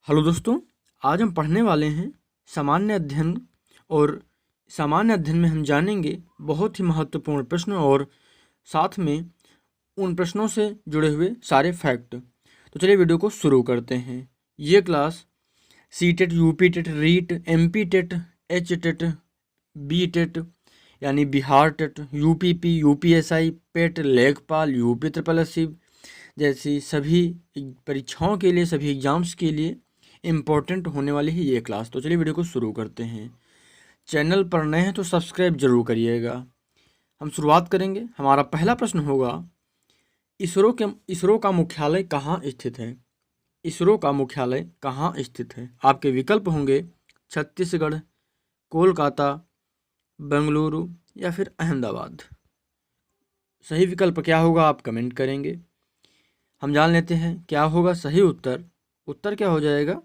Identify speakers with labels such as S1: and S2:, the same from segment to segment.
S1: Hello दोस्तों, आज हम पढ़ने वाले हैं सामान्य अध्ययन। और सामान्य अध्ययन में हम जानेंगे बहुत ही महत्वपूर्ण प्रश्न और साथ में उन प्रश्नों से जुड़े हुए सारे फैक्ट। तो चलिए वीडियो को शुरू करते हैं। ये class C TET, U P TET, REET, M P TET, H TET, B TET यानी Bihar TET, U P P, U P S I, PET, लेखपाल, U P triple S C जैसी सभी परीक्षाओं के लिए, सभी एग्जाम्स के लिए इम्पोर्टेंट होने वाली है ये क्लास। तो चलिए वीडियो को शुरू करते हैं। चैनल पर नए हैं तो सब्सक्राइब जरूर करिएगा। हम शुरुआत करेंगे। हमारा पहला प्रश्न होगा, इसरो का मुख्यालय कहाँ स्थित है? इसरो का मुख्यालय कहाँ स्थित है? आपके विकल्प होंगे छत्तीसगढ़, कोलकाता, बेंगलुरु या फिर अहमदाबाद। सही विकल्प क्या होगा आप कमेंट करेंगे। हम जान लेते हैं क्या होगा सही उत्तर। उत्तर क्या हो जाएगा?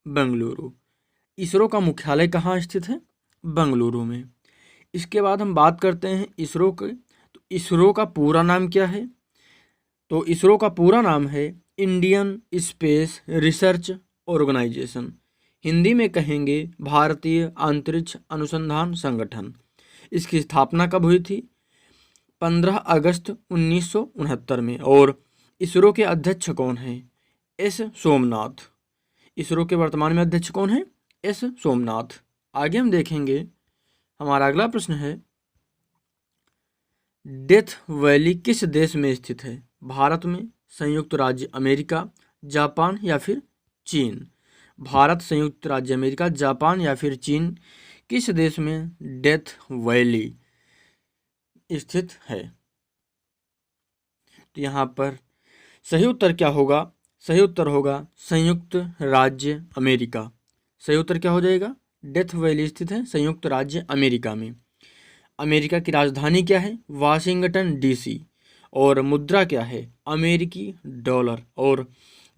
S1: बेंगलुरु। इसरो का मुख्यालय कहाँ स्थित है? बेंगलुरु में। इसके बाद हम बात करते हैं इसरो के। तो इसरो का पूरा नाम क्या है? तो इसरो का पूरा नाम है Indian Space Research Organisation. Hindi में कहेंगे भारतीय अंतरिक्ष अनुसंधान संगठन। इसकी स्थापना कब हुई थी? 15 अगस्त 1969 में। और इसरो के अध्यक्ष कौन हैं? एस सोमनाथ। इसरो के वर्तमान में अध्यक्ष कौन है? एस सोमनाथ। आगे हम देखेंगे। हमारा अगला प्रश्न है, डेथ वैली किस देश में स्थित है? भारत में, संयुक्त राज्य अमेरिका, जापान या फिर चीन? भारत, संयुक्त राज्य अमेरिका, जापान या फिर चीन, किस देश में डेथ वैली स्थित है? तो यहाँ पर सही उत्तर क्या होगा? सही उत्तर होगा संयुक्त राज्य अमेरिका। सही उत्तर क्या हो जाएगा? डेथ वैली स्थित है संयुक्त राज्य अमेरिका में। अमेरिका की राजधानी क्या है? Washington DC. और मुद्रा क्या है? अमेरिकी डॉलर। और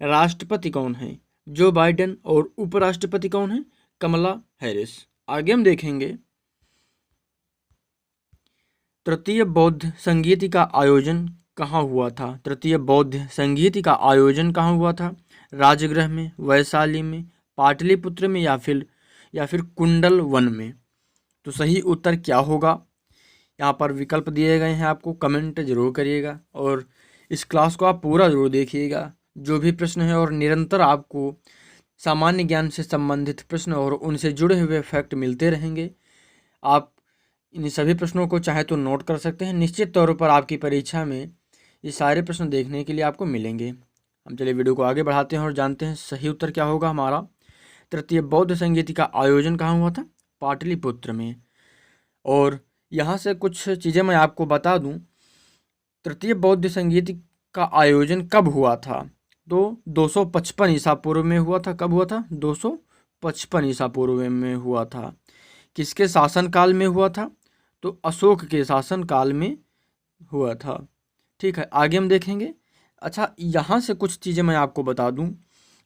S1: राष्ट्रपति कौन है? Joe Biden. और उपराष्ट्रपति कौन है? कमला हैरिस। आगे हम देखेंगे, तृतीय बौद्ध संगीति का आयोजन कहाँ हुआ था? तृतीय बौद्ध संगीति का आयोजन कहाँ हुआ था? राजगृह में, वैशाली में, पाटलिपुत्र में या फिर कुंडल वन में? तो सही उत्तर क्या होगा? यहाँ पर विकल्प दिए गए हैं, आपको कमेंट जरूर करिएगा और इस क्लास को आप पूरा जरूर देखिएगा। जो भी प्रश्न है और निरंतर आपको सामान्य ज्ञान से संबंधित प्रश्न और उनसे जुड़े हुए फैक्ट मिलते रहेंगे। आप इन सभी प्रश्नों को चाहे तो नोट कर सकते हैं। निश्चित तौर पर आपकी परीक्षा में ये सारे प्रश्न देखने के लिए आपको मिलेंगे। हम चलिए वीडियो को आगे बढ़ाते हैं और जानते हैं सही उत्तर क्या होगा हमारा। तृतीय बौद्ध संगीति का आयोजन कहाँ हुआ था? पाटलिपुत्र में। और यहाँ से कुछ चीज़ें मैं आपको बता दूँ। तृतीय बौद्ध संगीत का आयोजन कब हुआ था? तो 255 ईसा पूर्व में हुआ था। कब हुआ था? 255 ईसा पूर्व में हुआ था। किसके शासनकाल में हुआ था? तो अशोक के शासनकाल में हुआ था। ठीक है, आगे हम देखेंगे। अच्छा, यहाँ से कुछ चीज़ें मैं आपको बता दूँ।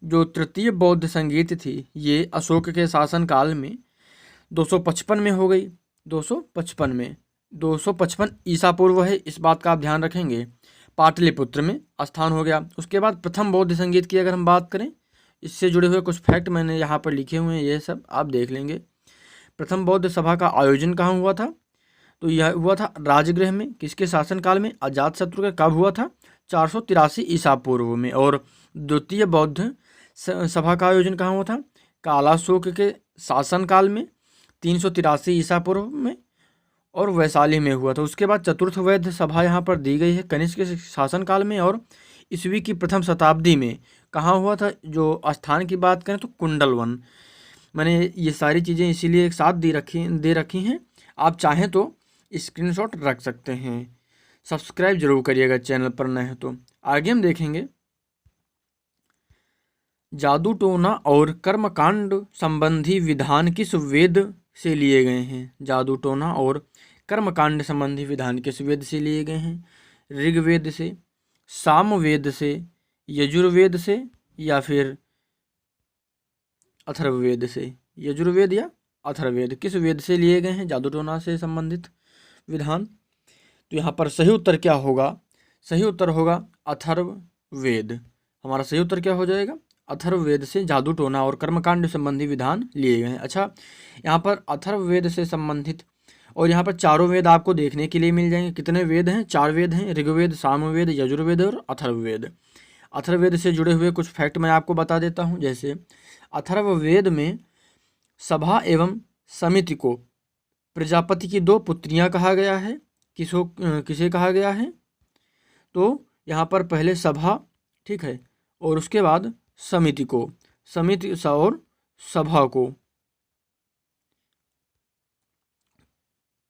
S1: जो तृतीय बौद्ध संगीत थी ये अशोक के शासनकाल में 255 में हो गई। 255 में, 255 ईसा पूर्व है, इस बात का आप ध्यान रखेंगे। पाटलिपुत्र में स्थान हो गया। उसके बाद प्रथम बौद्ध संगीत की अगर हम बात करें, इससे जुड़े हुए कुछ फैक्ट मैंने यहाँ पर लिखे हुए हैं, ये सब आप देख लेंगे। प्रथम बौद्ध सभा का आयोजन कहाँ हुआ था? तो यह हुआ था राजगृह में। किसके शासनकाल में? अजातशत्रु के। कब हुआ था? 483 ईसा पूर्व में। और द्वितीय बौद्ध सभा का आयोजन कहाँ हुआ था? कालाशोक के शासनकाल में 383 ईसा पूर्व में और वैशाली में हुआ था। उसके बाद चतुर्थ वैद्य सभा यहाँ पर दी गई है कनिष्क के शासनकाल में और ईस्वी की प्रथम शताब्दी में। कहाँ हुआ था? जो स्थान की बात करें तो कुंडल वन। मैंने ये सारी चीज़ें इसीलिए एक साथ दे रखी हैं। आप चाहें तो स्क्रीनशॉट रख सकते हैं। सब्सक्राइब जरूर करिएगा चैनल पर नए हैं तो। आगे हम देखेंगे, जादू टोना और कर्मकांड संबंधी विधान किस वेद से लिए गए हैं? जादू टोना और कर्मकांड संबंधी विधान किस वेद से लिए गए हैं? ऋग्वेद से, सामवेद से, यजुर्वेद से या फिर अथर्ववेद से? यजुर्वेद या अथर्ववेद, किस वेद से लिए गए हैं जादू टोना से संबंधित विधान? तो यहाँ पर सही उत्तर क्या होगा? सही उत्तर होगा अथर्ववेद। हमारा सही उत्तर क्या हो जाएगा? अथर्ववेद से जादू टोना और कर्मकांड संबंधी विधान लिए गए हैं। अच्छा, यहाँ पर अथर्ववेद से संबंधित और यहाँ पर चारों वेद आपको देखने के लिए मिल जाएंगे। कितने वेद हैं? 4 वेद हैं, ऋग्वेद, सामवेद, यजुर्वेद और अथर्ववेद। अथर्ववेद से जुड़े हुए कुछ फैक्ट मैं आपको बता देता हूँ। जैसे अथर्ववेद में सभा एवं समिति को प्रजापति की 2 पुत्रियां कहा गया है। किसे कहा गया है? तो यहाँ पर पहले सभा, ठीक है, और उसके बाद समिति को, समिति और सभा को।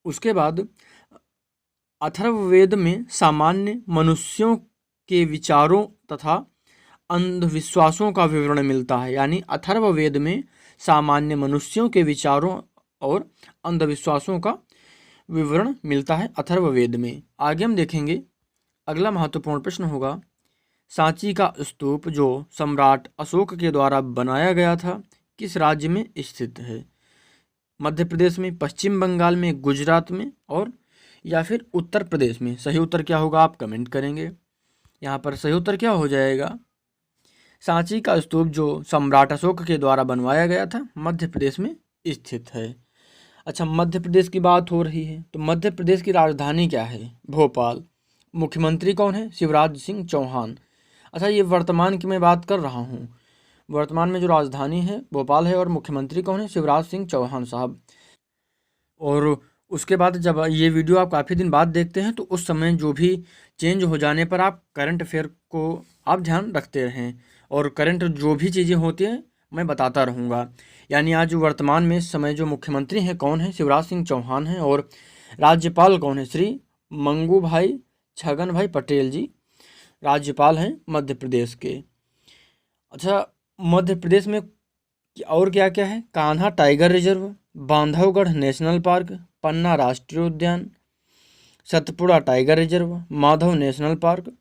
S1: उसके बाद अथर्ववेद में सामान्य मनुष्यों के विचारों तथा अंधविश्वासों का विवरण मिलता है। यानी अथर्ववेद में सामान्य मनुष्यों के विचारों और अंधविश्वासों का विवरण मिलता है अथर्ववेद में। आगे हम देखेंगे, अगला महत्वपूर्ण प्रश्न होगा, सांची का स्तूप जो सम्राट अशोक के द्वारा बनाया गया था किस राज्य में स्थित है? मध्य प्रदेश में, पश्चिम बंगाल में, गुजरात में और या फिर उत्तर प्रदेश में? सही उत्तर क्या होगा आप कमेंट करेंगे। यहाँ पर सही उत्तर क्या हो जाएगा? सांची का स्तूप जो सम्राट अशोक के द्वारा बनवाया गया था मध्य प्रदेश में स्थित है। अच्छा, मध्य प्रदेश की बात हो रही है तो मध्य प्रदेश की राजधानी क्या है? भोपाल। मुख्यमंत्री कौन है? शिवराज सिंह चौहान। अच्छा, ये वर्तमान की मैं बात कर रहा हूँ। वर्तमान में जो राजधानी है भोपाल है और मुख्यमंत्री कौन है? शिवराज सिंह चौहान साहब। और उसके बाद जब ये वीडियो आप काफ़ी दिन बाद देखते हैं तो उस समय जो भी चेंज हो जाने पर आप करंट अफेयर को आप ध्यान रखते रहें और करंट जो भी चीज़ें होती हैं मैं बताता रहूँगा। यानी आज वर्तमान में इस समय जो मुख्यमंत्री हैं कौन है? शिवराज सिंह चौहान हैं। और राज्यपाल कौन है? श्री मंगू भाई छगन भाई पटेल जी राज्यपाल हैं मध्य प्रदेश के। अच्छा, मध्य प्रदेश में और क्या क्या है? Kanha tiger reserve, Bandhavgarh national park, Panna राष्ट्रीय उद्यान, Satpura tiger reserve, Madhav national park.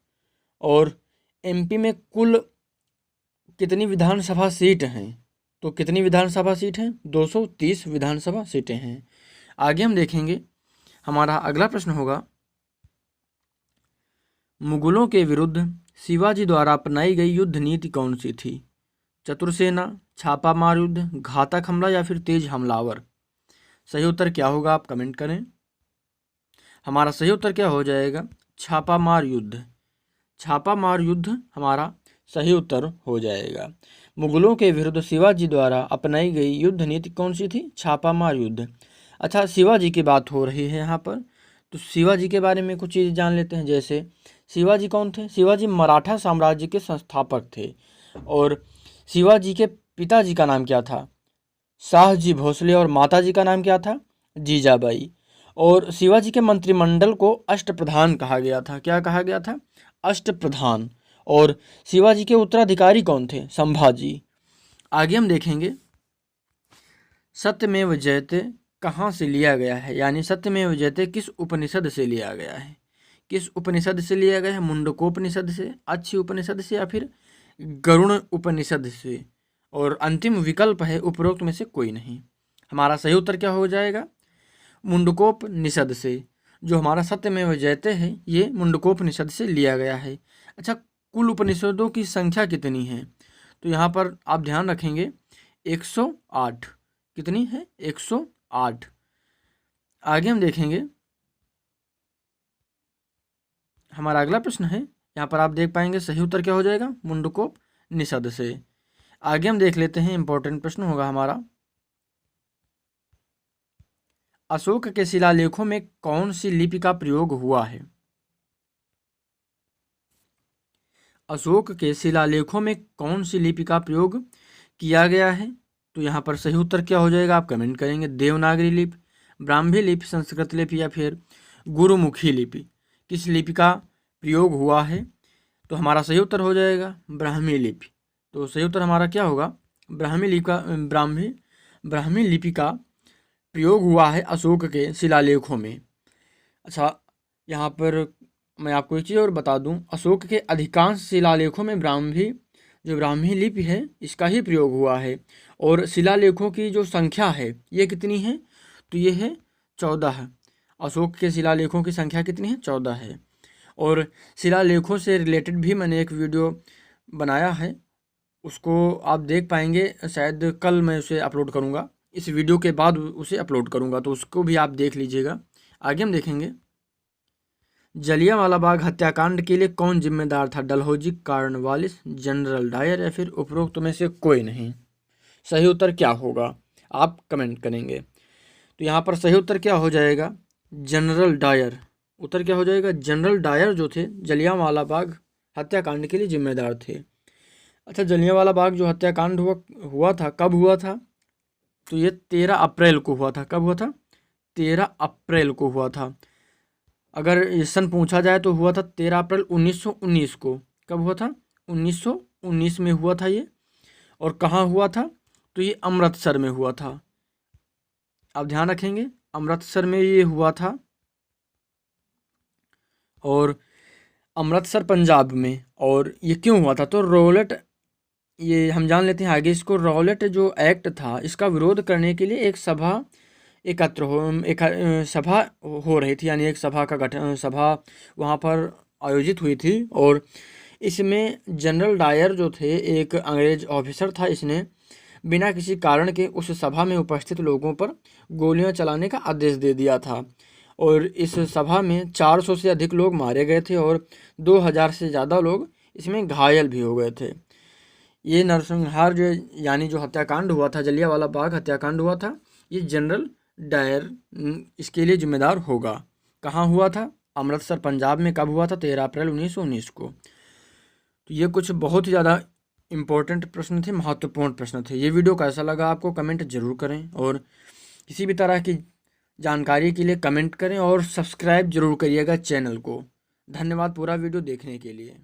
S1: और एमपी में कुल कितनी विधानसभा सीट हैं? तो कितनी विधानसभा सीट हैं? 230 विधानसभा सीटें हैं। आगे हम देखेंगे, हमारा अगला प्रश्न होगा, मुगलों के विरुद्ध शिवाजी द्वारा अपनाई गई युद्ध नीति कौन सी थी? चतुरसेना, छापामार युद्ध, घातक हमला या फिर तेज हमलावर? सही उत्तर क्या होगा आप कमेंट करें। हमारा सही उत्तर क्या हो जाएगा? छापामार युद्ध। छापामार युद्ध हमारा सही उत्तर हो जाएगा। मुगलों के विरुद्ध शिवाजी द्वारा अपनाई गई युद्ध नीति कौन सी थी? छापामार युद्ध। अच्छा, शिवाजी की बात हो रही है यहाँ पर तो शिवाजी के बारे में कुछ चीज़ जान लेते हैं। जैसे शिवाजी कौन थे? शिवाजी मराठा साम्राज्य के संस्थापक थे। और शिवाजी के पिताजी का नाम क्या था? शाहजी भोसले। और माताजी का नाम क्या था? जीजाबाई। और शिवाजी के मंत्रिमंडल को अष्टप्रधान कहा गया था। क्या कहा गया था? अष्टप्रधान। और शिवाजी के उत्तराधिकारी कौन थे? संभाजी। आगे हम देखेंगे, सत्यमेव जयते कहाँ से लिया गया है? यानी सत्यमेव जयते किस उपनिषद से लिया गया है? किस उपनिषद से लिया गया है? मुंडकोपनिषद से, अच्छी उपनिषद से या फिर गरुड़ उपनिषद से? और अंतिम विकल्प है उपरोक्त में से कोई नहीं। हमारा सही उत्तर क्या हो जाएगा? मुंडकोपनिषद से। जो हमारा सत्यमेव जयते है ये मुंडकोपनिषद से लिया गया है। अच्छा, कुल उपनिषदों की संख्या कितनी है? तो यहाँ पर आप ध्यान रखेंगे 108। कितनी है? 108। आगे हम देखेंगे, हमारा अगला प्रश्न है, यहाँ पर आप देख पाएंगे सही उत्तर क्या हो जाएगा? मुंडकोपनिषद से। आगे हम देख लेते हैं, इंपॉर्टेंट प्रश्न होगा हमारा, अशोक के शिलालेखों में कौन सी लिपि का प्रयोग हुआ है? अशोक के शिलालेखों में कौन सी लिपि का प्रयोग किया गया है? तो यहाँ पर सही उत्तर क्या हो जाएगा आप कमेंट करेंगे। देवनागरी लिपि, ब्राह्मी लिपि, संस्कृत लिपि या फिर गुरुमुखी लिपि? किस लिपि का प्रयोग हुआ है? तो हमारा सही उत्तर हो जाएगा ब्राह्मी लिपि। तो सही उत्तर हमारा क्या होगा? ब्राह्मी लिपि का प्रयोग हुआ है अशोक के शिलालेखों में। अच्छा, यहाँ पर मैं आपको एक चीज़ और बता दूं, अशोक के अधिकांश शिलालेखों में ब्राह्मी लिपि है इसका ही प्रयोग हुआ है। और शिलालेखों की जो संख्या है ये कितनी है? तो ये है 14। अशोक के शिलालेखों की संख्या कितनी है? 14 है। और शिलालेखों से रिलेटेड भी मैंने एक वीडियो बनाया है, उसको आप देख पाएंगे, शायद कल मैं उसे अपलोड करूँगा, इस वीडियो के बाद उसे अपलोड करूँगा, तो उसको भी आप देख लीजिएगा। आगे हम देखेंगे, जलियांवाला बाग हत्याकांड के लिए कौन जिम्मेदार था? डलहौजी, कॉर्नवालिस, जनरल डायर या फिर उपरोक्त में से कोई नहीं? सही उत्तर क्या होगा आप कमेंट करेंगे। तो यहाँ पर सही उत्तर क्या हो जाएगा? General Dyer. उत्तर क्या हो जाएगा? जनरल डायर जो थे जलियांवाला बाग हत्याकांड के लिए जिम्मेदार थे। अच्छा, जलियांवाला बाग जो हत्याकांड हुआ था, कब हुआ था? तो ये 13 अप्रैल को हुआ था। कब हुआ था? 13 अप्रैल को हुआ था। अगर ये सन पूछा जाए तो हुआ था 13 अप्रैल 1919 को। कब हुआ था? 1919 में हुआ था ये। और कहाँ हुआ था? तो ये अमृतसर में हुआ था। आप ध्यान रखेंगे, अमृतसर में ये हुआ था। और अमृतसर पंजाब में। और ये क्यों हुआ था? तो रॉलेट, ये हम जान लेते हैं आगे इसको। रॉलेट जो एक्ट था, इसका विरोध करने के लिए एक सभा सभा हो रही थी, यानी एक सभा का गठन, सभा वहाँ पर आयोजित हुई थी। और इसमें जनरल डायर जो थे, एक अंग्रेज ऑफिसर था, इसने बिना किसी कारण के उस सभा में उपस्थित लोगों पर गोलियां चलाने का आदेश दे दिया था। और इस सभा में 400 से अधिक लोग मारे गए थे और 2000 से ज़्यादा लोग इसमें घायल भी हो गए थे। ये नरसंहार जो, यानी जो हत्याकांड हुआ था, जलियांवाला बाग हत्याकांड हुआ था, ये जनरल डायर इसके लिए जिम्मेदार होगा। कहाँ हुआ था? अमृतसर पंजाब में। कब हुआ था? 13 अप्रैल 1919 को। तो ये कुछ बहुत ही ज़्यादा इम्पोर्टेंट प्रश्न थे, महत्वपूर्ण प्रश्न थे। ये वीडियो कैसा लगा आपको कमेंट जरूर करें, और किसी भी तरह की जानकारी के लिए कमेंट करें, और सब्सक्राइब जरूर करिएगा चैनल को। धन्यवाद पूरा वीडियो देखने के लिए।